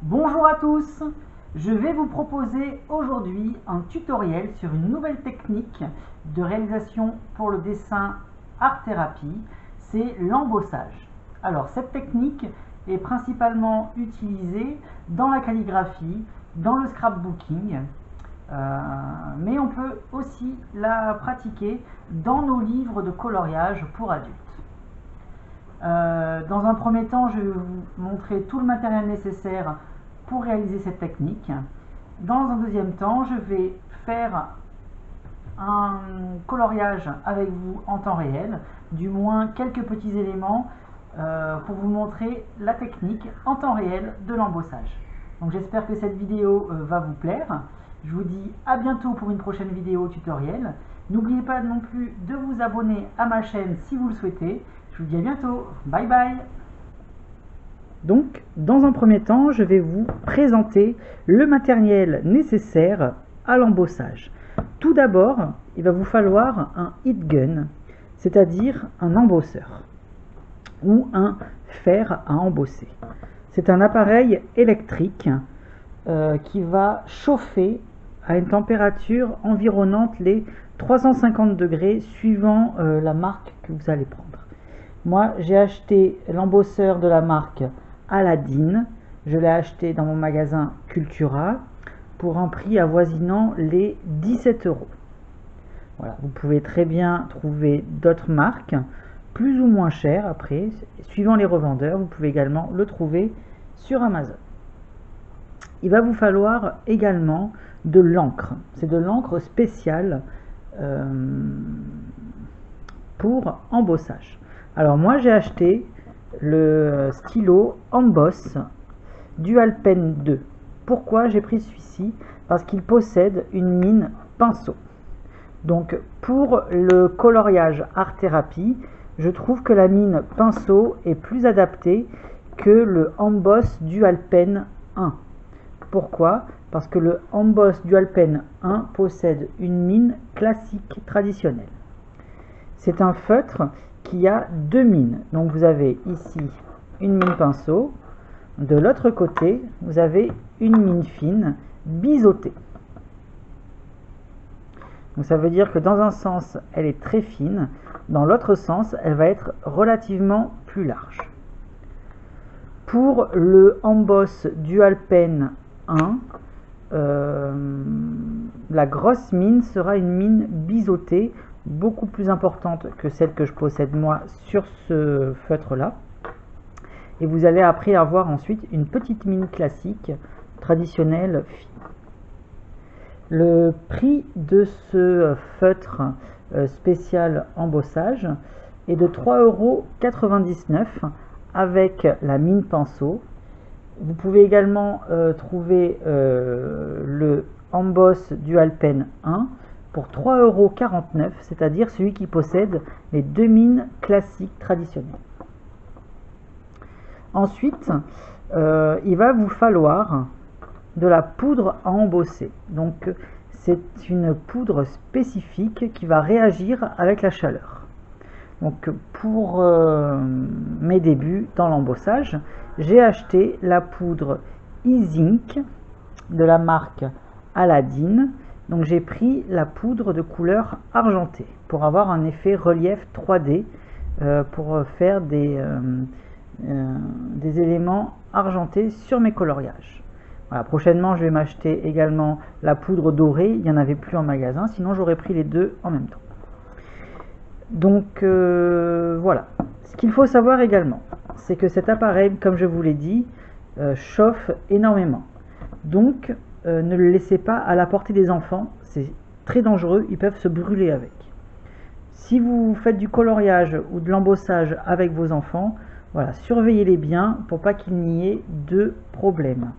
Bonjour à tous, je vais vous proposer aujourd'hui un tutoriel sur une nouvelle technique de réalisation pour le dessin art thérapie, c'est l'embossage. Alors cette technique est principalement utilisée dans la calligraphie, dans le scrapbooking, mais on peut aussi la pratiquer dans nos livres de coloriage pour adultes. Dans un premier temps, je vais vous montrer tout le matériel nécessaire pour réaliser cette technique. Dans un deuxième temps, je vais faire un coloriage avec vous en temps réel, du moins quelques petits éléments pour vous montrer la technique en temps réel de l'embossage. Donc j'espère que cette vidéo va vous plaire. Je vous dis à bientôt pour une prochaine vidéo tutoriel. N'oubliez pas non plus de vous abonner à ma chaîne si vous le souhaitez. Je vous dis à bientôt. Bye bye. Donc, dans un premier temps, je vais vous présenter le matériel nécessaire à l'embossage. Tout d'abord, il va vous falloir un heat gun, c'est-à-dire un embosseur ou un fer à embosser. C'est un appareil électrique qui va chauffer à une température environnante les 350 degrés suivant la marque que vous allez prendre. Moi, j'ai acheté l'embosseur de la marque Aladine. Je l'ai acheté dans mon magasin Cultura pour un prix avoisinant les 17 €. Voilà, vous pouvez très bien trouver d'autres marques plus ou moins chères après, suivant les revendeurs. Vous pouvez également le trouver sur Amazon. Il va vous falloir également de l'encre. C'est de l'encre spéciale pour embossage. Alors moi j'ai acheté le stylo Emboss Dual Pen 2. Pourquoi j'ai pris celui-ci? Parce qu'il possède une mine pinceau. Donc pour le coloriage art thérapie, je trouve que la mine pinceau est plus adaptée que le Emboss Dual Pen 1. Pourquoi? Parce que le Emboss Dual Pen 1 possède une mine classique traditionnelle. C'est un feutre qui a deux mines. Donc vous avez ici une mine pinceau, de l'autre côté vous avez une mine fine biseautée. Donc ça veut dire que dans un sens elle est très fine, dans l'autre sens elle va être relativement plus large. Pour le Emboss Dual Pen 1, la grosse mine sera une mine biseautée, beaucoup plus importante que celle que je possède moi sur ce feutre là, et vous allez après avoir ensuite une petite mine classique traditionnelle fine. Le prix de ce feutre spécial embossage est de 3,99 € avec la mine pinceau. Vous pouvez également trouver le Emboss Dual Pen 1 pour 3,49 €, c'est-à-dire celui qui possède les deux mines classiques traditionnelles. Ensuite, il va vous falloir de la poudre à embosser. Donc, c'est une poudre spécifique qui va réagir avec la chaleur. Donc, pour mes débuts dans l'embossage, j'ai acheté la poudre E-Zinc de la marque Aladine. Donc j'ai pris la poudre de couleur argentée pour avoir un effet relief 3D pour faire des éléments argentés sur mes coloriages. Voilà, prochainement je vais m'acheter également la poudre dorée, il n'y en avait plus en magasin, sinon j'aurais pris les deux en même temps. Donc voilà, ce qu'il faut savoir également, c'est que cet appareil, comme je vous l'ai dit, chauffe énormément. Donc ne le laissez pas à la portée des enfants, c'est très dangereux, ils peuvent se brûler avec. Si vous faites du coloriage ou de l'embossage avec vos enfants, voilà, surveillez-les bien pour pas qu'il n'y ait de problème.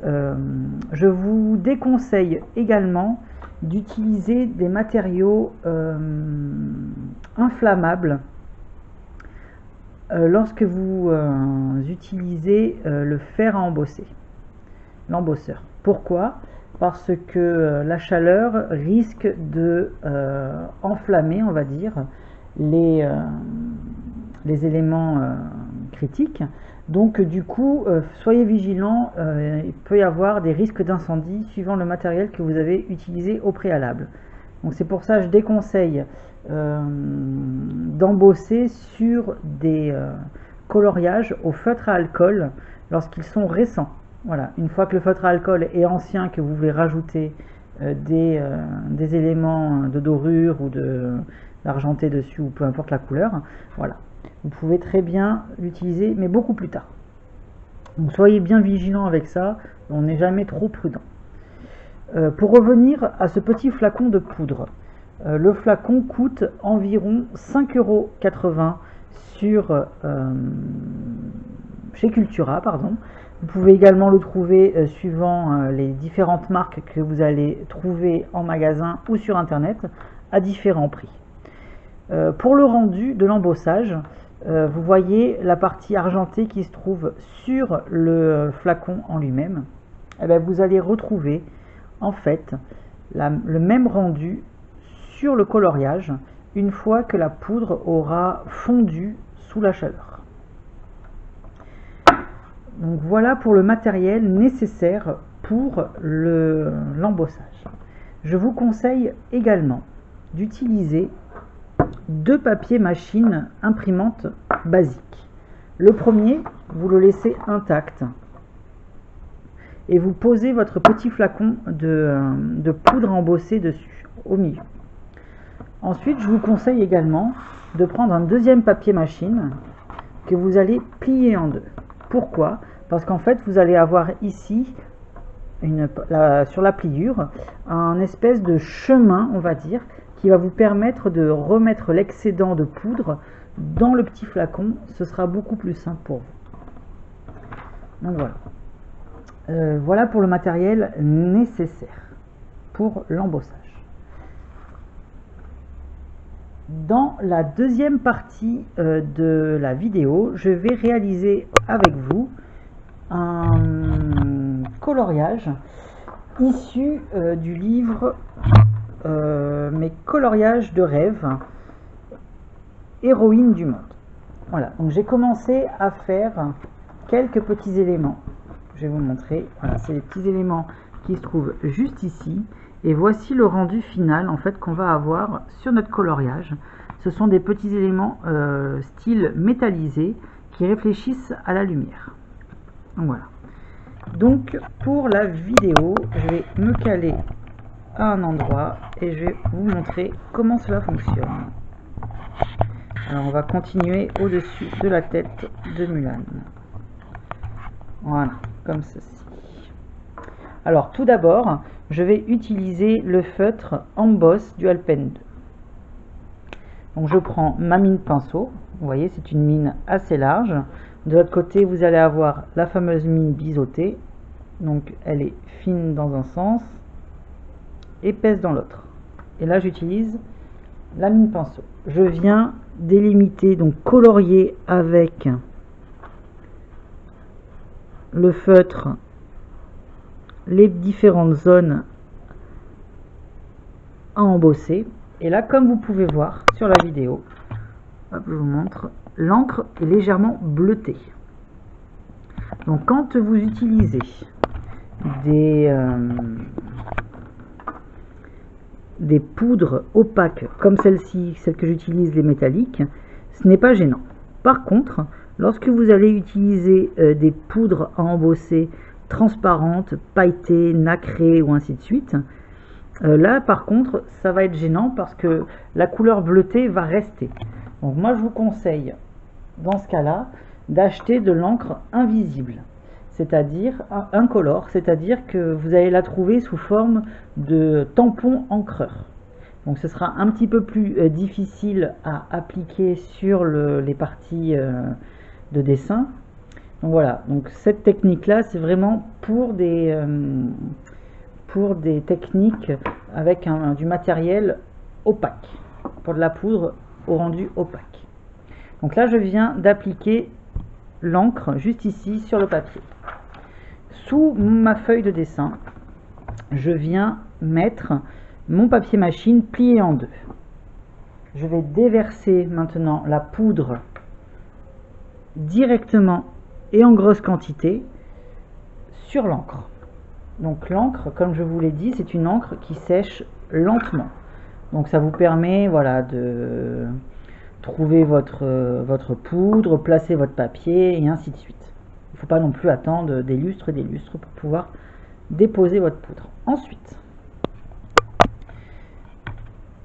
Je vous déconseille également d'utiliser des matériaux inflammables lorsque vous utilisez le fer à embosser, l'embosseur. Pourquoi? Parce que la chaleur risque de enflammer, on va dire, les éléments critique. Donc du coup, soyez vigilants, il peut y avoir des risques d'incendie suivant le matériel que vous avez utilisé au préalable. Donc c'est pour ça que je déconseille d'embosser sur des coloriages au feutre à alcool lorsqu'ils sont récents. Voilà, une fois que le feutre à alcool est ancien, que vous voulez rajouter des éléments de dorure ou d'argenté dessus, ou peu importe la couleur, voilà, vous pouvez très bien l'utiliser, mais beaucoup plus tard. Donc soyez bien vigilants avec ça, on n'est jamais trop prudent. Pour revenir à ce petit flacon de poudre, le flacon coûte environ 5,80 € chez Cultura, pardon. Vous pouvez également le trouver suivant les différentes marques que vous allez trouver en magasin ou sur internet à différents prix. Pour le rendu de l'embossage, vous voyez la partie argentée qui se trouve sur le flacon en lui-même. Eh bien, vous allez retrouver en fait le même rendu sur le coloriage une fois que la poudre aura fondu sous la chaleur. Donc voilà pour le matériel nécessaire pour l'embossage. Je vous conseille également d'utiliser 2 papiers machine imprimante basiques. Le premier, vous le laissez intact et vous posez votre petit flacon de poudre embossée dessus, au milieu. Ensuite, je vous conseille également de prendre un deuxième papier machine que vous allez plier en deux. Pourquoi? Parce qu'en fait, vous allez avoir ici, sur la pliure, un espèce de chemin, on va dire, qui va vous permettre de remettre l'excédent de poudre dans le petit flacon. Ce sera beaucoup plus simple pour vous. Donc voilà. Voilà pour le matériel nécessaire pour l'embossage. Dans la deuxième partie de la vidéo, je vais réaliser avec vous un coloriage issu du livre Mes coloriages de rêve, héroïne du monde. Voilà, donc j'ai commencé à faire quelques petits éléments. Je vais vous montrer. Voilà, c'est les petits éléments qui se trouvent juste ici. Et voici le rendu final en fait qu'on va avoir sur notre coloriage. Ce sont des petits éléments style métallisé qui réfléchissent à la lumière. Donc voilà. Donc pour la vidéo, je vais me caler à un endroit et je vais vous montrer comment cela fonctionne. Alors on va continuer au-dessus de la tête de Mulan. Voilà, comme ceci. Alors tout d'abord, je vais utiliser le feutre Emboss du Alpen 2. Donc je prends ma mine pinceau, vous voyez c'est une mine assez large. De l'autre côté vous allez avoir la fameuse mine biseautée, donc elle est fine dans un sens, épaisse dans l'autre. Et là j'utilise la mine pinceau. Je viens délimiter, donc colorier avec le feutre les différentes zones à embosser. Et là, comme vous pouvez voir sur la vidéo, hop, je vous montre, l'encre est légèrement bleutée. Donc quand vous utilisez des poudres opaques comme celle-ci, celle que j'utilise, les métalliques, ce n'est pas gênant. Par contre, lorsque vous allez utiliser des poudres à embosser transparentes, pailletées, nacrées ou ainsi de suite, là par contre ça va être gênant parce que la couleur bleutée va rester. Donc moi je vous conseille dans ce cas là d'acheter de l'encre invisible, c'est-à-dire incolore, c'est-à-dire que vous allez la trouver sous forme de tampon encreur. Donc ce sera un petit peu plus difficile à appliquer sur les parties de dessin. Donc voilà, donc cette technique là c'est vraiment pour des techniques avec du matériel opaque, pour de la poudre au rendu opaque. Donc là je viens d'appliquer l'encre juste ici sur le papier. Sous ma feuille de dessin, je viens mettre mon papier machine plié en deux. Je vais déverser maintenant la poudre directement et en grosse quantité sur l'encre. Donc l'encre, comme je vous l'ai dit, c'est une encre qui sèche lentement. Donc ça vous permet, voilà, de trouver votre poudre, placer votre papier et ainsi de suite. Il ne faut pas non plus attendre des lustres et des lustres pour pouvoir déposer votre poudre. Ensuite,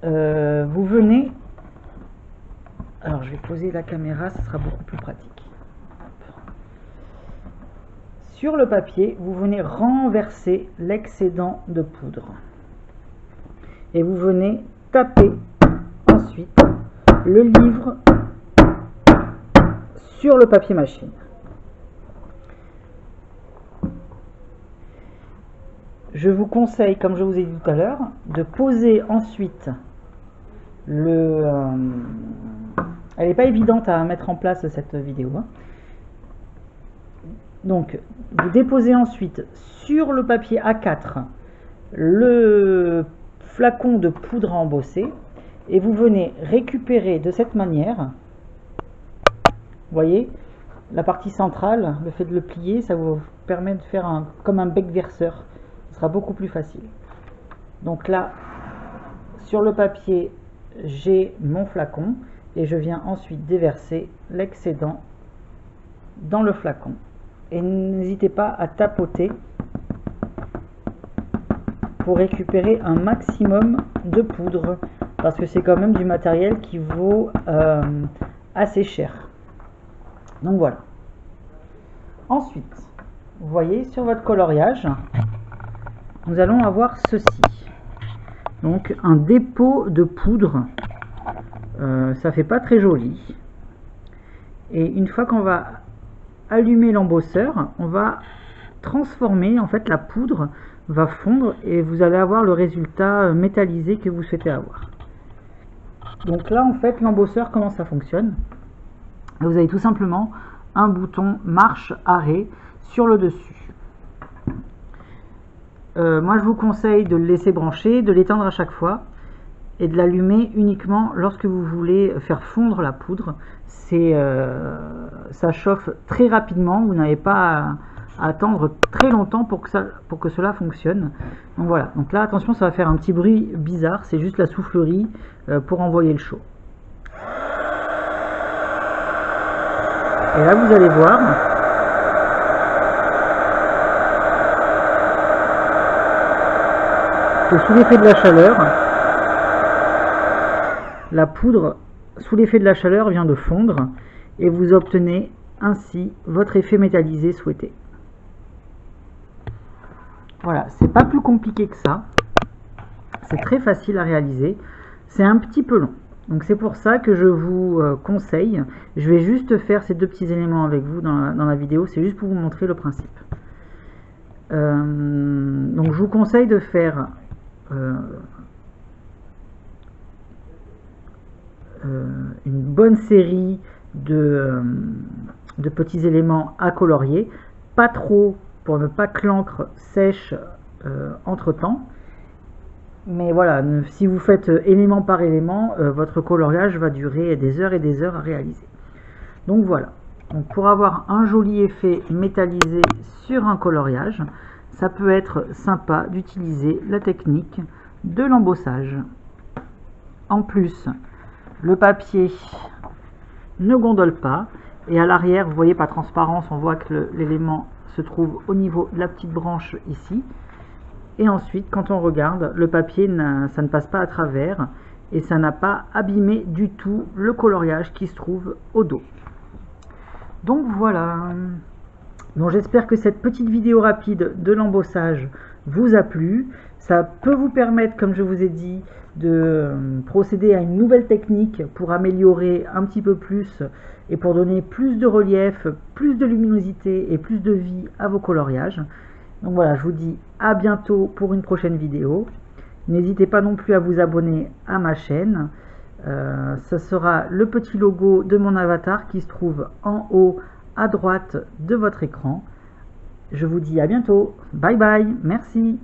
vous venez, alors je vais poser la caméra, ça sera beaucoup plus pratique. Sur le papier, vous venez renverser l'excédent de poudre et vous venez taper ensuite le livre sur le papier machine. Je vous conseille, comme je vous ai dit tout à l'heure, de poser ensuite elle n'est pas évidente à mettre en place cette vidéo, hein. Donc vous déposez ensuite sur le papier A4 le flacon de poudre à embosser et vous venez récupérer de cette manière, vous voyez, la partie centrale, le fait de le plier, ça vous permet de faire comme un bec verseur, ce sera beaucoup plus facile. Donc là, sur le papier, j'ai mon flacon et je viens ensuite déverser l'excédent dans le flacon. Et n'hésitez pas à tapoter pour récupérer un maximum de poudre, parce que c'est quand même du matériel qui vaut assez cher. Donc voilà. Ensuite, vous voyez sur votre coloriage, nous allons avoir ceci. Donc un dépôt de poudre, ça fait pas très joli. Et une fois qu'on va allumer l'embosseur, on va transformer, en fait la poudre va fondre et vous allez avoir le résultat métallisé que vous souhaitez avoir. Donc là en fait l'embosseur, comment ça fonctionne? Vous avez tout simplement un bouton marche arrêt sur le dessus. Moi je vous conseille de le laisser brancher, de l'éteindre à chaque fois et de l'allumer uniquement lorsque vous voulez faire fondre la poudre. Ça chauffe très rapidement, vous n'avez pas à attendre très longtemps pour que cela fonctionne. Donc voilà, donc là attention, ça va faire un petit bruit bizarre, c'est juste la soufflerie pour envoyer le chaud. Et là vous allez voir que sous l'effet de la chaleur, la poudre sous l'effet de la chaleur vient de fondre et vous obtenez ainsi votre effet métallisé souhaité. Voilà, c'est pas plus compliqué que ça, c'est très facile à réaliser, c'est un petit peu long. Donc c'est pour ça que je vous conseille, je vais juste faire ces deux petits éléments avec vous dans la vidéo, c'est juste pour vous montrer le principe. Donc je vous conseille de faire une bonne série de petits éléments à colorier, pas trop pour ne pas que l'encre sèche entre temps, mais voilà, si vous faites élément par élément, votre coloriage va durer des heures et des heures à réaliser. Donc voilà, donc pour avoir un joli effet métallisé sur un coloriage, ça peut être sympa d'utiliser la technique de l'embossage. En plus, le papier ne gondole pas et à l'arrière, vous voyez, par transparence, on voit que l'élément se trouve au niveau de la petite branche ici. Et ensuite, quand on regarde, le papier, ça ne passe pas à travers et ça n'a pas abîmé du tout le coloriage qui se trouve au dos. Donc voilà. Donc j'espère que cette petite vidéo rapide de l'embossage vous a plu. Ça peut vous permettre, comme je vous ai dit, de procéder à une nouvelle technique pour améliorer un petit peu plus et pour donner plus de relief, plus de luminosité et plus de vie à vos coloriages. Donc voilà, je vous dis à bientôt pour une prochaine vidéo. N'hésitez pas non plus à vous abonner à ma chaîne. Ce sera le petit logo de mon avatar qui se trouve en haut à droite de votre écran. Je vous dis à bientôt. Bye bye. Merci.